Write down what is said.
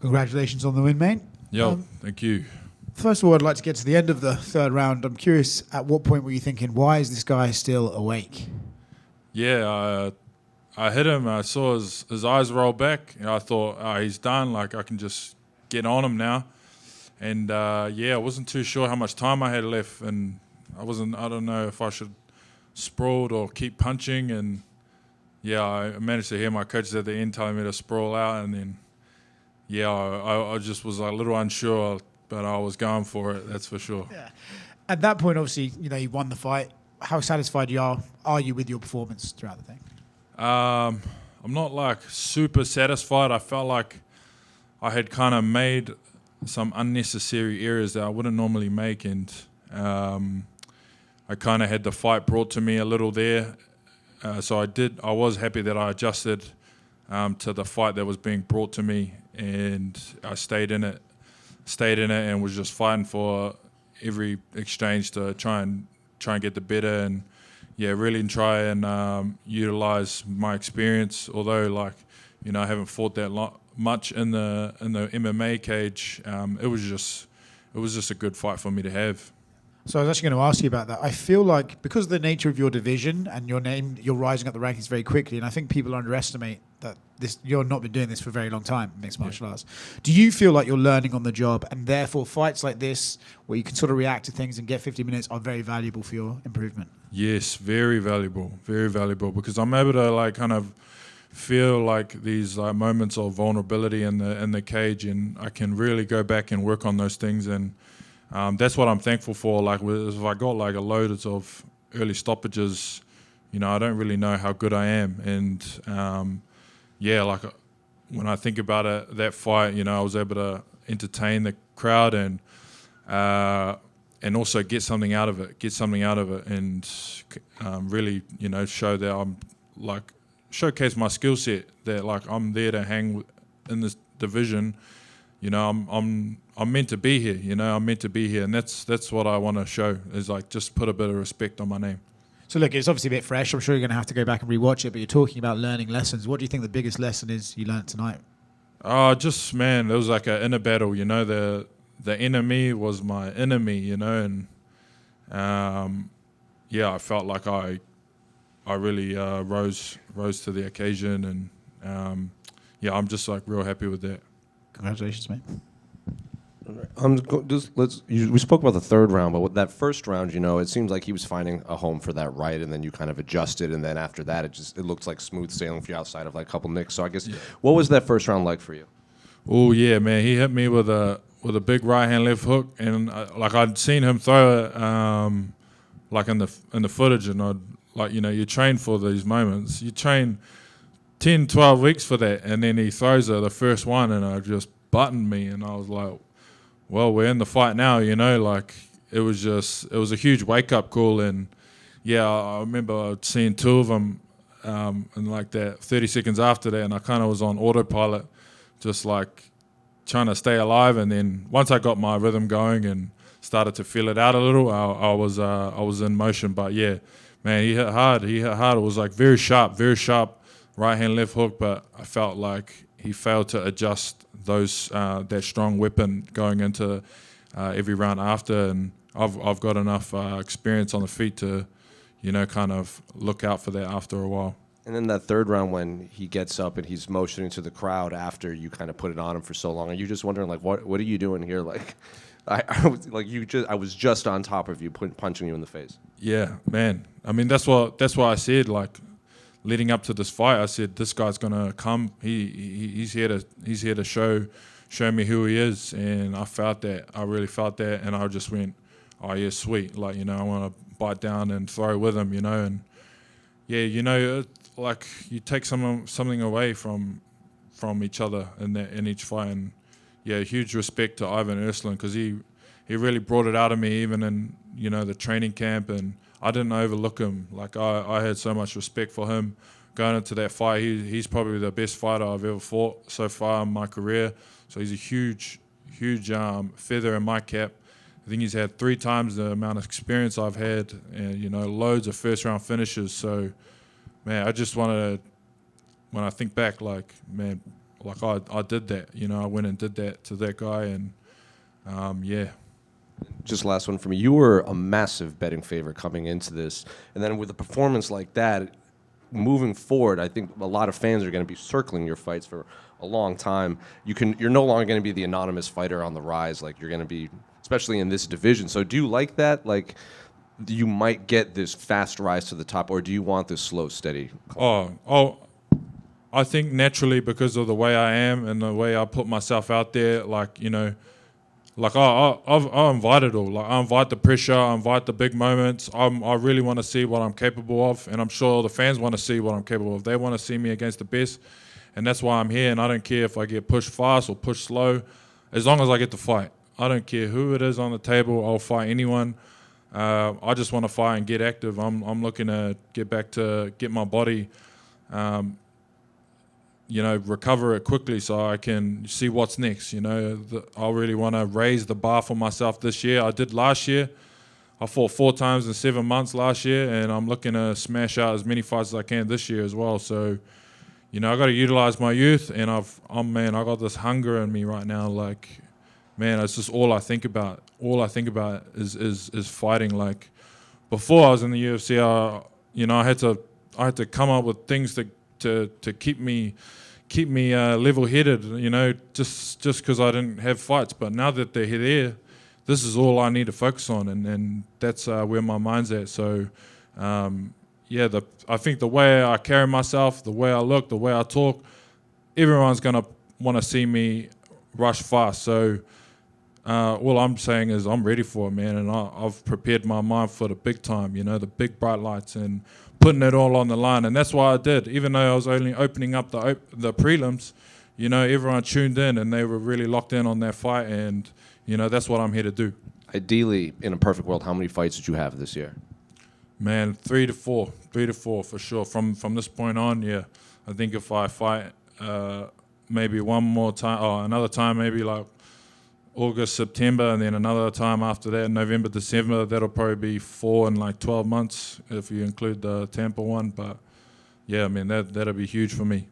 Congratulations on the win, mate. Yo, thank you. First of all, I'd like to get to the end of the third round. I'm curious, at what point were you thinking, why is this guy still awake? Yeah, I hit him. I saw his eyes roll back. I thought, he's done. Like, I can just get on him now. And, I wasn't too sure how much time I had left. And I don't know if I should sprawl or keep punching. And, I managed to hear my coaches at the end telling me to sprawl out. And then, I just was a little unsure, but I was going for it, that's for sure. Yeah. At that point, obviously, you won the fight. How satisfied are you with your performance throughout the thing? I'm not super satisfied. I felt like I had kind of made some unnecessary errors that I wouldn't normally make, and I kind of had the fight brought to me a little there. So I was happy that I adjusted to the fight that was being brought to me, and I stayed in it and was just fighting for every exchange to try and get the better, and really try and utilize my experience. Although I haven't fought that much in the MMA cage, it was just a good fight for me to have. So I was actually going to ask you about that. I feel like because of the nature of your division and your name, you're rising up the rankings very quickly, and I think people underestimate that you're not been doing this for a very long time, mixed martial arts. Do you feel like you're learning on the job, and therefore fights like this, where you can sort of react to things and get 50 minutes, are very valuable for your improvement? Yes, very valuable, because I'm able to kind of feel like these moments of vulnerability in the cage, and I can really go back and work on those things, and that's what I'm thankful for. If I got a load of early stoppages, I don't really know how good I am, and when I think about it, that fight, I was able to entertain the crowd and also get something out of it, and really, show that I'm showcase my skill set, that I'm there to hang in this division. I'm meant to be here. I'm meant to be here, and that's what I want to show, is just put a bit of respect on my name. So look, it's obviously a bit fresh. I'm sure you're going to have to go back and rewatch it, but you're talking about learning lessons. What do you think the biggest lesson is you learned tonight? It was like an inner battle. The enemy was my enemy. And I felt like I really rose to the occasion, and I'm just real happy with that. Congratulations, mate. We spoke about the third round, but with that first round, it seems like he was finding a home for that right, and then you kind of adjusted, and then after that, it looked like smooth sailing for you outside of a couple nicks. So I guess, what was that first round like for you? Oh yeah, man, he hit me with a big right hand left hook, and I'd seen him throw it in the footage, and you train for these moments. You train 10, 12 weeks for that, and then he throws the first one, and I just buttoned me, and I was like, well, we're in the fight now, it was a huge wake-up call, and I remember seeing two of them and that 30 seconds after that, and I kind of was on autopilot, just trying to stay alive, and then once I got my rhythm going and started to feel it out a little, I was in motion. But yeah, man, he hit hard. It was very sharp right hand left hook, but I felt like he failed to adjust that strong weapon going into every round after, and I've got enough experience on the feet to kind of look out for that after a while. And then that third round, when he gets up and he's motioning to the crowd after you kind of put it on him for so long, are you just wondering what are you doing here? I was just on top of you, punching you in the face. Yeah, man. I mean, that's what I said. Leading up to this fight, I said, this guy's gonna come. He's here to show me who he is, and I felt that. I really felt that, and I just went, oh yeah, sweet. I want to bite down and throw with him, and you take something away from each other in each fight, and huge respect to Ivan Erslan, because he really brought it out of me, even in the training camp, and I didn't overlook him. I had so much respect for him going into that fight. He's probably the best fighter I've ever fought so far in my career. So he's a huge feather in my cap. I think he's had 3 times the amount of experience I've had, and loads of first round finishes. So, man, I just wanted to, when I think back, like I did that. You know, I went and did that to that guy, and yeah. Just last one for me. You were a massive betting favorite coming into this, and then with a performance like that, moving forward, I think a lot of fans are going to be circling your fights for a long time. You're no longer going to be the anonymous fighter on the rise, like you're going to be, especially in this division. So do you like that? Like, you might get this fast rise to the top, or do you want this slow, steady climb? I think naturally, because of the way I am and the way I put myself out there, like, you know, like I invite it all. Like, I invite the pressure, I invite the big moments. I really want to see what I'm capable of, and I'm sure the fans want to see what I'm capable of. They want to see me against the best, and that's why I'm here. And I don't care if I get pushed fast or pushed slow, as long as I get to fight. I don't care who it is on the table. I'll fight anyone. I just want to fight and get active. I'm looking to get my body, you know, recover it quickly so I can see what's next. You know, I really want to raise the bar for myself this year. I did last year. I fought 4 times in 7 months last year, and I'm looking to smash out as many fights as I can this year as well. So, you know, I got to utilize my youth, and I got this hunger in me right now. Like, man, it's just all I think about. All I think about is fighting. Like, before I was in the UFC, you know, I had to come up with things to keep me level-headed, you know, just because I didn't have fights. But now that they're there, this is all I need to focus on, and that's where my mind's at. So, yeah, I think the way I carry myself, the way I look, the way I talk, everyone's going to want to see me rush fast. So all I'm saying is I'm ready for it, man, and I've prepared my mind for the big time, you know, the big bright lights, and putting it all on the line. And that's why I did. Even though I was only opening up the prelims, you know, everyone tuned in and they were really locked in on that fight, and, you know, that's what I'm here to do. Ideally, in a perfect world, how many fights did you have this year? Man, 3 to 4 for sure. From this point on, yeah. I think if I fight maybe one more time, or another time, maybe like August, September, and then another time after that, November, December, that'll probably be 4 in like 12 months if you include the Tampa one. But yeah, I mean, that'll be huge for me.